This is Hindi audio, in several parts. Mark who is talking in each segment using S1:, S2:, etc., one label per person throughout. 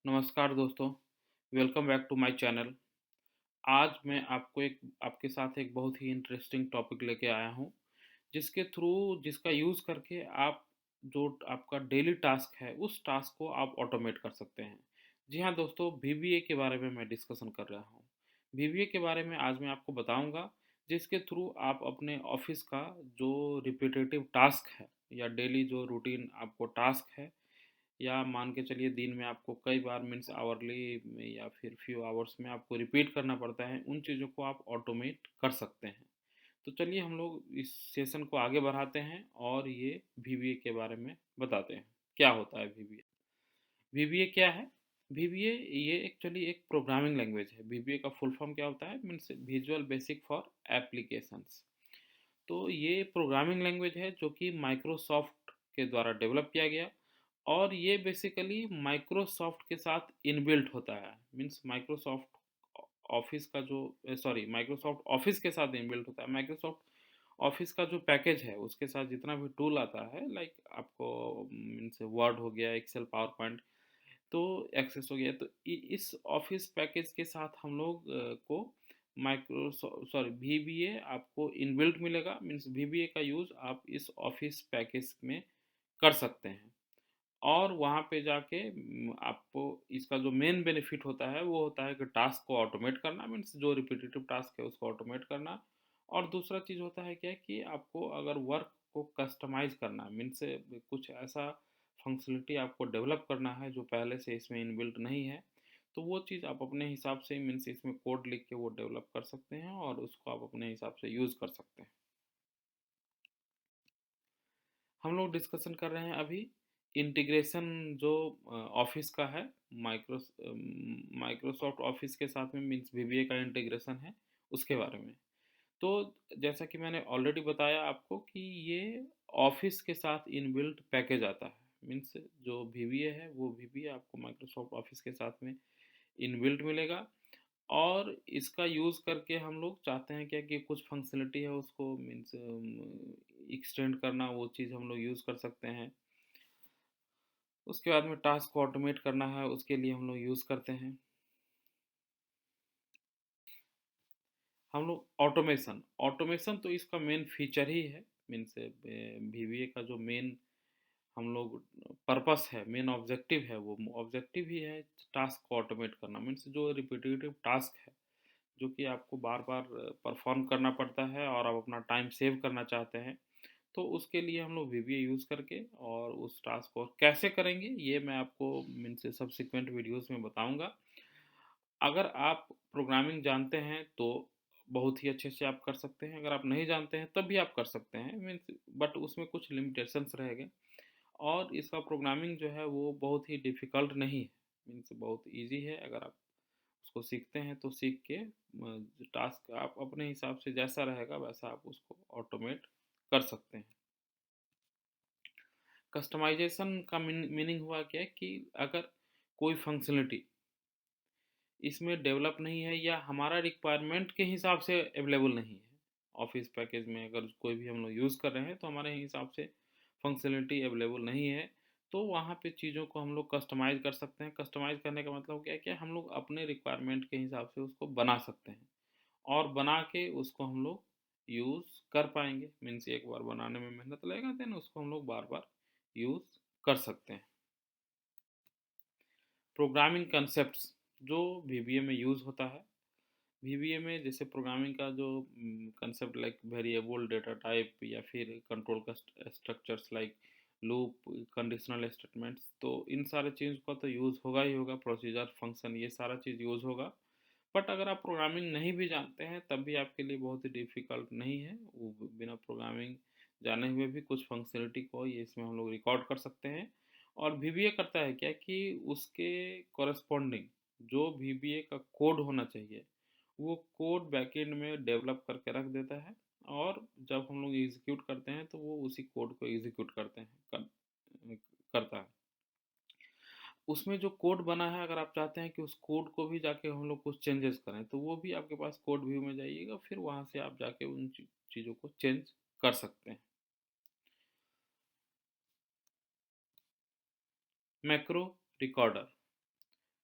S1: नमस्कार दोस्तों, welcome back to my channel. आज मैं आपके साथ एक बहुत ही इंटरेस्टिंग टॉपिक लेके आया हूँ, जिसका यूज़ करके आप जो आपका डेली टास्क है, उस टास्क को आप ऑटोमेट कर सकते हैं। जी हाँ दोस्तों, वीबीए के बारे में मैं डिस्कशन कर रहा हूँ। वीबीए के बारे में आज मैं आपको बताऊँगा, जिसके थ्रू आप अपने ऑफ़िस का जो रिपिटेटिव टास्क है या डेली जो रूटीन आपको टास्क है, या मान के चलिए दिन में आपको कई बार मीन्स आवरली में या फिर फ्यू आवर्स में आपको रिपीट करना पड़ता है, उन चीज़ों को आप ऑटोमेट कर सकते हैं। तो चलिए हम लोग इस सेशन को आगे बढ़ाते हैं और ये वीबीए के बारे में बताते हैं। क्या होता है वीबीए? वीबीए क्या है? वीबीए ये एक्चुअली एक प्रोग्रामिंग लैंग्वेज है। वीबीए का फुल फॉर्म क्या होता है? Means visual basic for applications. तो ये प्रोग्रामिंग लैंग्वेज है जो कि माइक्रोसॉफ्ट के द्वारा डेवलप किया गया, और ये बेसिकली माइक्रोसॉफ्ट के साथ इनबिल्ट होता है। मीन्स माइक्रोसॉफ्ट ऑफिस के साथ इनबिल्ट होता है। माइक्रोसॉफ्ट ऑफिस का जो पैकेज है उसके साथ जितना भी टूल आता है, लाइक आपको मीन्स वर्ड हो गया, एक्सेल, पावर पॉइंट, तो एक्सेस हो गया, तो इस ऑफिस पैकेज के साथ हम लोग को वीबीए आपको इनबिल्ट मिलेगा। मीन्स वीबीए का यूज़ आप इस ऑफिस पैकेज में कर सकते हैं, और वहाँ पे जाके आपको इसका जो मेन बेनिफिट होता है वो होता है कि टास्क को ऑटोमेट करना। मीन्स जो रिपीटेटिव टास्क है उसको ऑटोमेट करना। और दूसरा चीज़ होता है क्या कि आपको अगर वर्क को कस्टमाइज करना, मीन्स कुछ ऐसा फंक्शनलिटी आपको डेवलप करना है जो पहले से इसमें इनबिल्ट नहीं है, तो वो चीज़ आप अपने हिसाब से मीन्स इसमें कोड लिख के वो डेवलप कर सकते हैं और उसको आप अपने हिसाब से यूज़ कर सकते हैं। हम लोग डिस्कशन कर रहे हैं अभी इंटीग्रेशन जो ऑफिस का है, माइक्रोसॉफ्ट ऑफिस के साथ में, मीन्स वीबीए का इंटीग्रेशन है उसके बारे में। तो जैसा कि मैंने ऑलरेडी बताया आपको कि ये ऑफिस के साथ इनबिल्ट पैकेज आता है। मीन्स जो वीबीए है वो वीबीए आपको माइक्रोसॉफ्ट ऑफिस के साथ में इनबिल्ट मिलेगा, और इसका यूज़ करके हम लोग चाहते हैं क्या कि कुछ फंक्शनलिटी है उसको मीन्स एक्सटेंड करना, वो चीज़ हम लोग यूज़ कर सकते हैं। उसके बाद में टास्क को ऑटोमेट करना है, उसके लिए हम लोग यूज़ करते हैं हम लोग ऑटोमेशन। ऑटोमेशन तो इसका मेन फीचर ही है। मीन्स वीवीए का जो मेन हम लोग पर्पस है, मेन ऑब्जेक्टिव है, वो ऑब्जेक्टिव ही है टास्क को ऑटोमेट करना। मीन्स जो रिपीटेटिव टास्क है जो कि आपको बार बार परफॉर्म करना पड़ता है और आप अपना टाइम सेव करना चाहते हैं, तो उसके लिए हम लोग वीबीए यूज़ करके और उस टास्क को कैसे करेंगे ये मैं आपको मीन्स सब्सिक्वेंट वीडियोस में बताऊंगा। अगर आप प्रोग्रामिंग जानते हैं तो बहुत ही अच्छे से आप कर सकते हैं, अगर आप नहीं जानते हैं तब भी आप कर सकते हैं, मीन्स बट उसमें कुछ लिमिटेशंस रहेंगे। और इसका प्रोग्रामिंग जो है वो बहुत ही डिफ़िकल्ट नहीं है, मीन्स बहुत ईज़ी है। अगर आप उसको सीखते हैं तो सीख के टास्क आप अपने हिसाब से जैसा रहेगा वैसा आप उसको ऑटोमेट कर सकते हैं। कस्टमाइजेशन का मीनिंग हुआ क्या कि अगर कोई फंक्शनलिटी इसमें डेवलप नहीं है या हमारा रिक्वायरमेंट के हिसाब से अवेलेबल नहीं है, ऑफिस पैकेज में अगर कोई भी हम लोग यूज़ कर रहे हैं तो हमारे हिसाब से फंक्शनलिटी अवेलेबल नहीं है, तो वहाँ पे चीज़ों को हम लोग कस्टमाइज़ कर सकते हैं। कस्टमाइज़ करने का मतलब क्या है कि हम लोग अपने रिक्वायरमेंट के हिसाब से उसको बना सकते हैं, और बना के उसको हम लोग यूज़ कर पाएंगे। मीन्स एक बार बनाने में मेहनत लगेगा, देन उसको हम लोग बार बार यूज़ कर सकते हैं। प्रोग्रामिंग कंसेप्ट्स जो वीबीए में यूज़ होता है, वीबीए में जैसे प्रोग्रामिंग का जो concept like variable, data type, या फिर कंट्रोल का structures like loop, conditional statements, तो इन सारे चीज़ का तो यूज़ होगा ही होगा। प्रोसीजर, फंक्शन, ये सारा चीज़ यूज़ होगा। बट अगर आप प्रोग्रामिंग नहीं भी जानते हैं तब भी आपके लिए बहुत ही डिफ़िकल्ट नहीं है, वो बिना प्रोग्रामिंग जाने हुए भी कुछ फंक्शनलिटी को ये इसमें हम लोग रिकॉर्ड कर सकते हैं। और वीबीए करता है क्या कि उसके कॉरस्पॉन्डिंग जो वीबीए का कोड होना चाहिए, वो कोड बैकएंड में डेवलप करके रख देता है, और जब हम लोग एग्जीक्यूट करते हैं तो वो उसी कोड को एग्जीक्यूट करता है। उसमें जो कोड बना है, अगर आप चाहते हैं कि उस कोड को भी जाके हम लोग कुछ चेंजेस करें तो वो भी आपके पास कोड व्यू में जाइएगा, फिर वहाँ से आप जाके उन चीज़ों को चेंज कर सकते हैं। Macro recorder.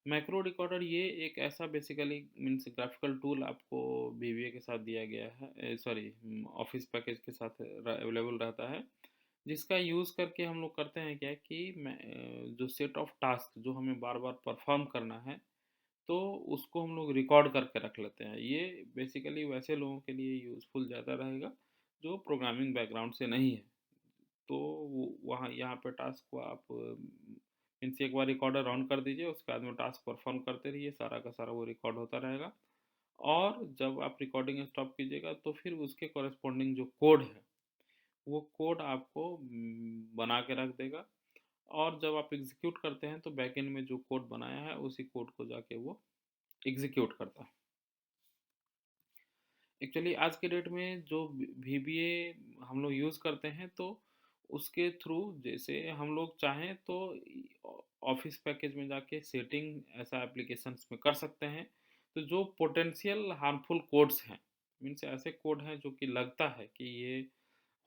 S1: मैक्रो रिकॉर्डर ये एक ऐसा बेसिकली मीन्स ग्राफिकल टूल आपको बीवीए के साथ दिया गया है, सॉरी ऑफिस पैकेज के साथ अवेलेबल रहता है, जिसका यूज़ करके हम लोग करते हैं क्या कि जो सेट ऑफ टास्क जो हमें बार बार परफॉर्म करना है, तो उसको हम लोग रिकॉर्ड करके रख लेते हैं। ये बेसिकली वैसे लोगों के लिए यूज़फुल ज़्यादा रहेगा जो प्रोग्रामिंग बैकग्राउंड से नहीं है। तो वहाँ यहाँ पे टास्क को आप मीन्स एक बार रिकॉर्डर ऑन कर दीजिए, उसके बाद में टास्क परफॉर्म करते रहिए, सारा का सारा वो रिकॉर्ड होता रहेगा। और जब आप रिकॉर्डिंग स्टॉप कीजिएगा तो फिर उसके कॉरेस्पॉन्डिंग जो कोड है, वो कोड आपको बना के रख देगा। और जब आप एग्जीक्यूट करते हैं तो बैकएंड में जो कोड बनाया है उसी कोड को जाके वो एग्जीक्यूट करता है। एक्चुअली आज के डेट में जो वीबीए हम लोग यूज़ करते हैं, तो उसके थ्रू जैसे हम लोग चाहें तो ऑफिस पैकेज में जाके सेटिंग ऐसा एप्लीकेशंस में कर सकते हैं। तो जो पोटेंशियल हार्मफुल कोड्स हैं, मीन्स ऐसे कोड हैं जो कि लगता है कि ये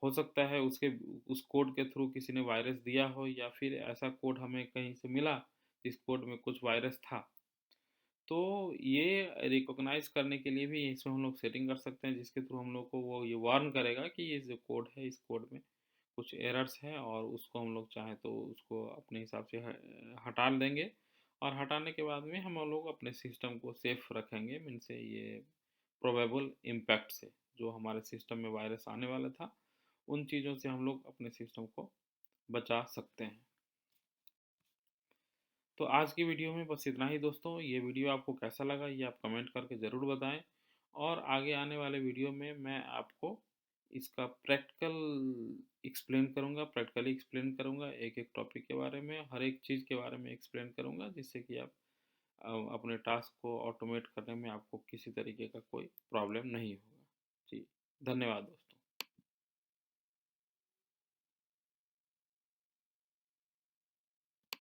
S1: हो सकता है उसके उस कोड के थ्रू किसी ने वायरस दिया हो, या फिर ऐसा कोड हमें कहीं से मिला जिस कोड में कुछ वायरस था। तो ये रिकॉग्नाइज़ करने के लिए भी इसमें हम लोग सेटिंग कर सकते हैं, जिसके थ्रू हम लोग को वो ये वार्न करेगा कि ये जो कोड है, इस कोड में कुछ एरर्स हैं, और उसको हम लोग चाहें तो उसको अपने हिसाब से हटा देंगे। और हटाने के बाद में हम लोग अपने सिस्टम को सेफ रखेंगे, मीन से ये प्रोबेबल इम्पैक्ट से, जो हमारे सिस्टम में वायरस आने वाला था, उन चीज़ों से हम लोग अपने सिस्टम को बचा सकते हैं। तो आज की वीडियो में बस इतना ही दोस्तों। ये वीडियो आपको कैसा लगा ये आप कमेंट करके ज़रूर बताएं। और आगे आने वाले वीडियो में मैं आपको इसका प्रैक्टिकली एक्सप्लेन करूँगा, एक एक टॉपिक के बारे में, हर एक चीज़ के बारे में एक्सप्लेन करूँगा, जिससे कि आप अपने टास्क को ऑटोमेट करने में आपको किसी तरीके का कोई प्रॉब्लम नहीं होगा। जी, धन्यवाद दोस्तों।